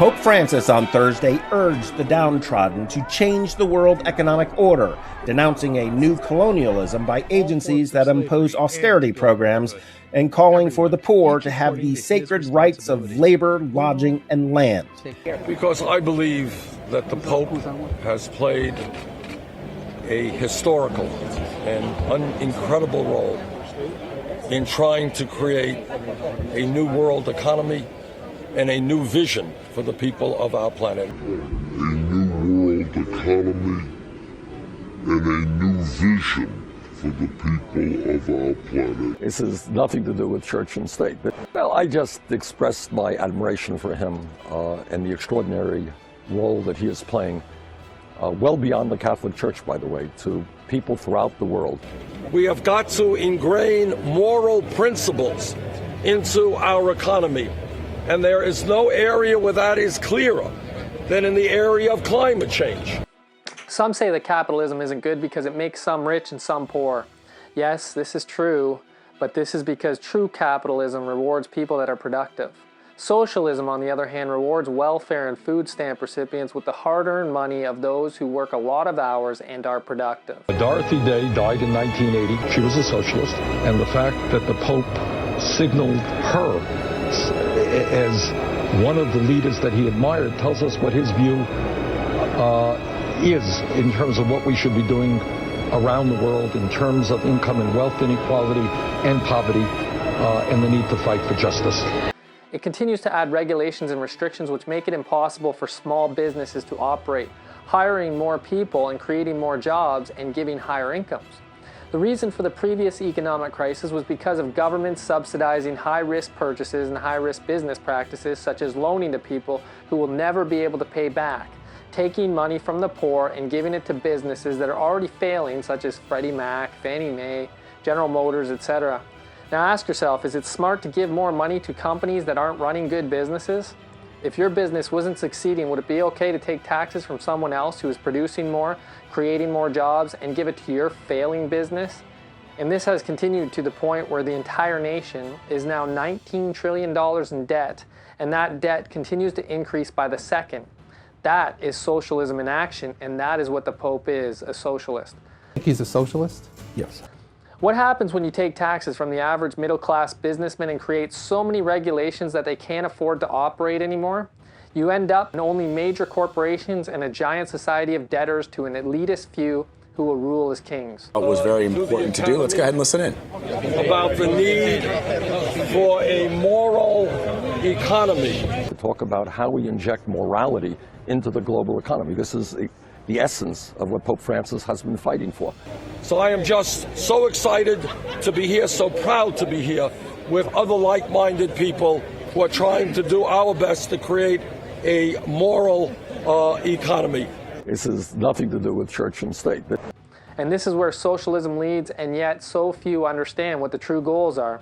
Pope Francis on Thursday urged the downtrodden to change the world economic order, denouncing a new colonialism by agencies that impose austerity programs and calling for the poor to have the sacred rights of labor, lodging, and land. Because I believe that the Pope has played a historical and incredible role in trying to create a new world economy and a new vision for the people of our planet. A new world economy and a new vision for the people of our planet. This has nothing to do with church and state. Well, I just expressed my admiration for him and the extraordinary role that he is playing, well beyond the Catholic Church, by the way, to people throughout the world. We have got to ingrain moral principles into our economy. And there is no area where that is clearer than in the area of climate change. Some say that capitalism isn't good because it makes some rich and some poor. Yes, this is true, but this is because true capitalism rewards people that are productive. Socialism, on the other hand, rewards welfare and food stamp recipients with the hard-earned money of those who work a lot of hours and are productive. Dorothy Day died in 1980. She was a socialist, and the fact that the Pope signaled her as one of the leaders that he admired tells us what his view is in terms of what we should be doing around the world in terms of income and wealth inequality and poverty and the need to fight for justice. It continues to add regulations and restrictions which make it impossible for small businesses to operate, hiring more people and creating more jobs and giving higher incomes. The reason for the previous economic crisis was because of governments subsidizing high-risk purchases and high-risk business practices such as loaning to people who will never be able to pay back, taking money from the poor and giving it to businesses that are already failing such as Freddie Mac, Fannie Mae, General Motors, etc. Now ask yourself, is it smart to give more money to companies that aren't running good businesses? If your business wasn't succeeding, would it be okay to take taxes from someone else who is producing more, creating more jobs, and give it to your failing business? And this has continued to the point where the entire nation is now $19 trillion in debt, and that debt continues to increase by the second. That is socialism in action, and that is what the Pope is, a socialist. Think he's a socialist? Yes. What happens when you take taxes from the average middle-class businessman and create so many regulations that they can't afford to operate anymore? You end up in only major corporations and a giant society of debtors to an elitist few who will rule as kings. What was very important to do? Let's go ahead and listen in. About the need for a moral economy. To talk about how we inject morality into the global economy. This is the essence of what Pope Francis has been fighting for. So I am just so excited to be here, so proud to be here with other like-minded people who are trying to do our best to create a moral economy. This has nothing to do with church and state. And this is where socialism leads, and yet so few understand what the true goals are.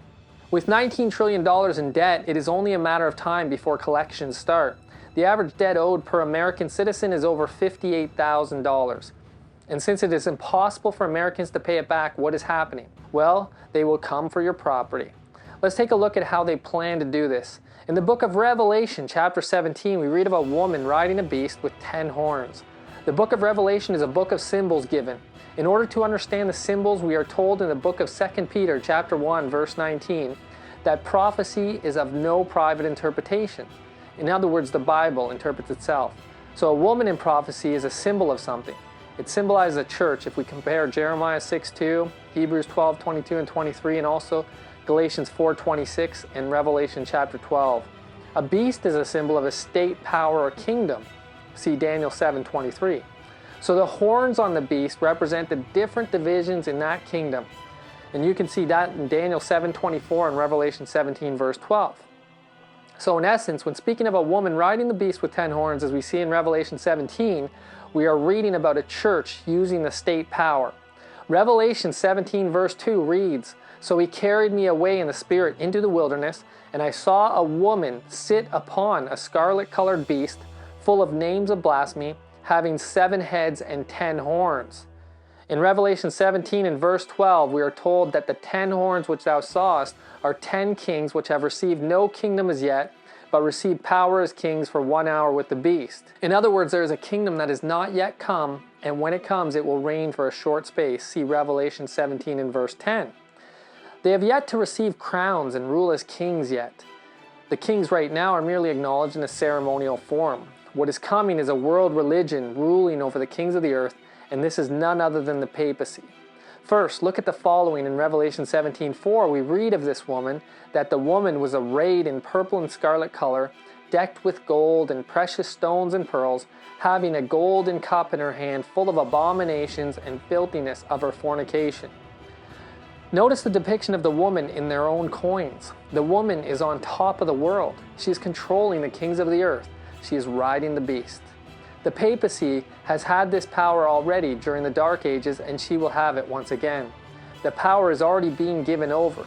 With $19 trillion in debt, it is only a matter of time before collections start. The average debt owed per American citizen is over $58,000. And since it is impossible for Americans to pay it back, what is happening? Well, they will come for your property. Let's take a look at how they plan to do this. In the book of Revelation, chapter 17, we read of a woman riding a beast with 10 horns. The book of Revelation is a book of symbols given. In order to understand the symbols, we are told in the book of 2 Peter, chapter 1, verse 19, that prophecy is of no private interpretation. In other words, the Bible interprets itself. So a woman in prophecy is a symbol of something. It symbolizes a church if we compare Jeremiah 6:2, Hebrews 12:22 and 23, and also Galatians 4:26 and Revelation chapter 12. A beast is a symbol of a state, power, or kingdom. See Daniel 7:23. So the horns on the beast represent the different divisions in that kingdom. And you can see that in Daniel 7:24 and Revelation 17 verse 12. So in essence, when speaking of a woman riding the beast with 10 horns, as we see in Revelation 17, we are reading about a church using the state power. Revelation 17 verse 2 reads, "So he carried me away in the spirit into the wilderness, and I saw a woman sit upon a scarlet-colored beast, full of names of blasphemy, having 7 heads and 10 horns. In Revelation 17 and verse 12, we are told that the 10 horns which thou sawest are 10 kings which have received no kingdom as yet, but received power as kings for 1 hour with the beast. In other words, there is a kingdom that has not yet come, and when it comes, it will reign for a short space. See Revelation 17 and verse 10. They have yet to receive crowns and rule as kings yet. The kings right now are merely acknowledged in a ceremonial form. What is coming is a world religion ruling over the kings of the earth, and this is none other than the papacy. First, look at the following in Revelation 17:4. We read of this woman that the woman was arrayed in purple and scarlet color, decked with gold and precious stones and pearls, having a golden cup in her hand full of abominations and filthiness of her fornication. Notice the depiction of the woman in their own coins. The woman is on top of the world. She is controlling the kings of the earth. She is riding the beast. The papacy has had this power already during the Dark Ages, and she will have it once again. The power is already being given over.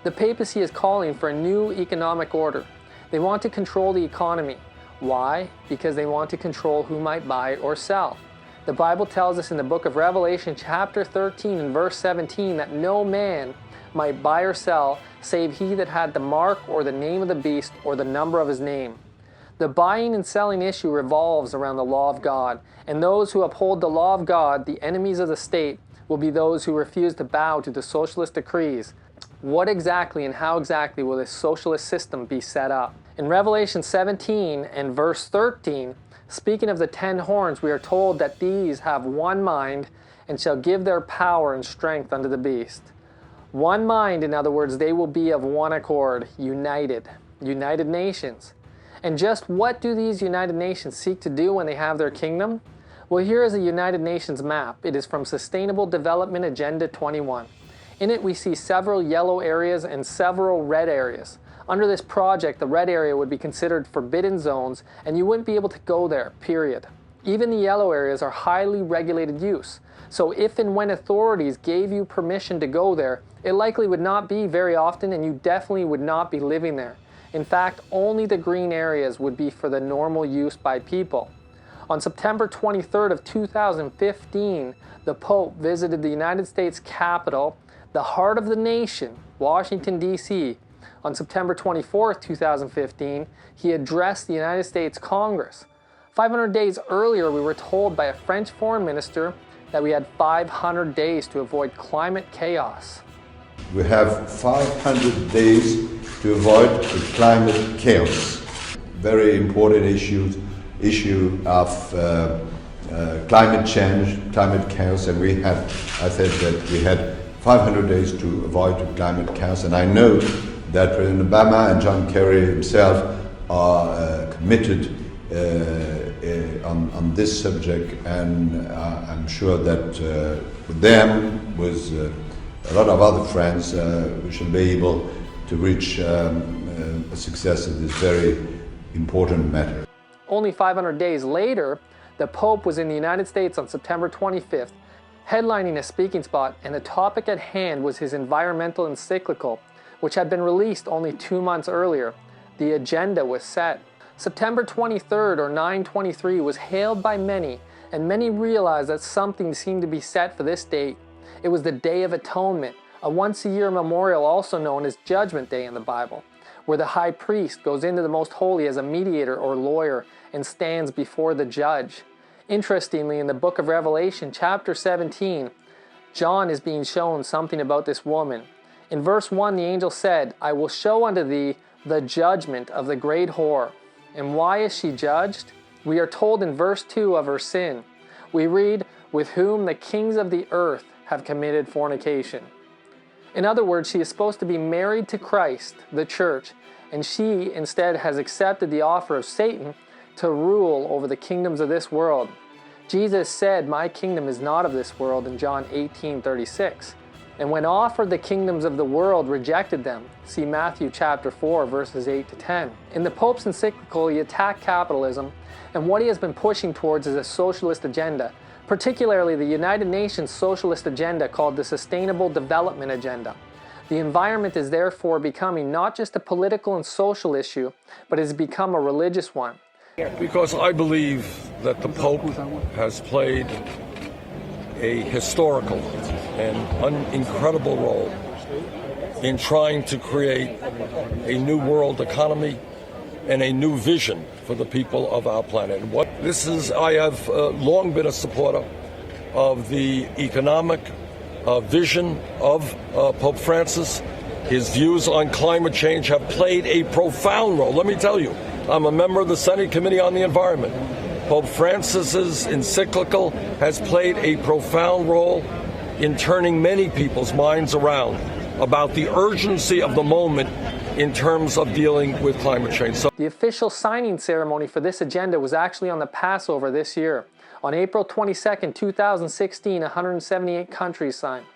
The papacy is calling for a new economic order. They want to control the economy. Why? Because they want to control who might buy or sell. The Bible tells us in the book of Revelation chapter 13 and verse 17 that no man might buy or sell save he that had the mark or the name of the beast or the number of his name. The buying and selling issue revolves around the law of God, and those who uphold the law of God, the enemies of the state, will be those who refuse to bow to the socialist decrees. What exactly and how exactly will this socialist system be set up? In Revelation 17 and verse 13, speaking of the 10 horns, we are told that these have one mind and shall give their power and strength unto the beast. One mind, in other words, they will be of one accord, united nations. And just what do these United Nations seek to do when they have their kingdom? Well, here is a United Nations map. It is from Sustainable Development Agenda 21. In it, we see several yellow areas and several red areas. Under this project, the red area would be considered forbidden zones, and you wouldn't be able to go there, period. Even the yellow areas are highly regulated use. So if and when authorities gave you permission to go there, it likely would not be very often, and you definitely would not be living there. In fact, only the green areas would be for the normal use by people. On September 23rd of 2015, the Pope visited the United States Capitol, the heart of the nation, Washington, D.C. On September 24th, 2015, he addressed the United States Congress. 500 days earlier, we were told by a French foreign minister that we had 500 days to avoid climate chaos. We have 500 days to avoid the climate chaos. Very important issue of climate change, climate chaos, and I said that we had 500 days to avoid the climate chaos, and I know that President Obama and John Kerry himself are committed on this subject, and I'm sure that with them, with a lot of other friends, we should be able to reach a success in this very important matter. Only 500 days later, the Pope was in the United States on September 25th, headlining a speaking spot, and the topic at hand was his environmental encyclical, which had been released only 2 months earlier. The agenda was set. September 23rd, or 9/23, was hailed by many, and many realized that something seemed to be set for this date. It was the Day of Atonement, a once-a-year memorial also known as Judgment Day in the Bible, where the high priest goes into the Most Holy as a mediator or lawyer and stands before the judge. Interestingly, in the book of Revelation, chapter 17, John is being shown something about this woman. In verse 1, the angel said, "I will show unto thee the judgment of the great whore." And why is she judged? We are told in verse 2 of her sin. We read, "With whom the kings of the earth have committed fornication." In other words, she is supposed to be married to Christ, the church, and she instead has accepted the offer of Satan to rule over the kingdoms of this world. Jesus said, "My kingdom is not of this world," in John 18:36. And when offered the kingdoms of the world, rejected them. See Matthew chapter 4, verses 8 to 10. In the Pope's encyclical, he attacked capitalism, and what he has been pushing towards is a socialist agenda, particularly the United Nations socialist agenda called the Sustainable Development Agenda. The environment is therefore becoming not just a political and social issue, but has become a religious one. Because I believe that the Pope has played a historical and incredible role in trying to create a new world economy and a new vision for the people of our planet. I have long been a supporter of the economic vision of Pope Francis. His views on climate change have played a profound role. Let me tell you, I'm a member of the Senate Committee on the Environment. Pope Francis's encyclical has played a profound role in turning many people's minds around about the urgency of the moment in terms of dealing with climate change. The official signing ceremony for this agenda was actually on the Passover this year. On April 22, 2016, 178 countries signed.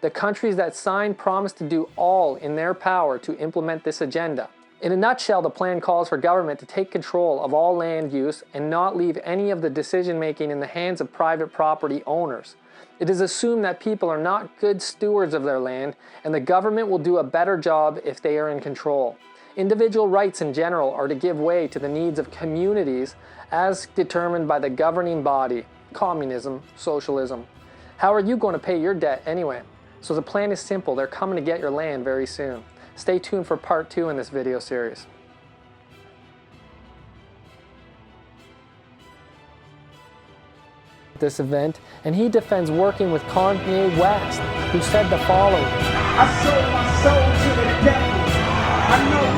The countries that signed promised to do all in their power to implement this agenda. In a nutshell, the plan calls for government to take control of all land use and not leave any of the decision-making in the hands of private property owners. It is assumed that people are not good stewards of their land, and the government will do a better job if they are in control. Individual rights in general are to give way to the needs of communities as determined by the governing body, communism, socialism. How are you going to pay your debt anyway? So the plan is simple. They're coming to get your land very soon. Stay tuned for part 2 in this video series. This event, and he defends working with Kanye West, who said the following: I sold my soul to the devil. I know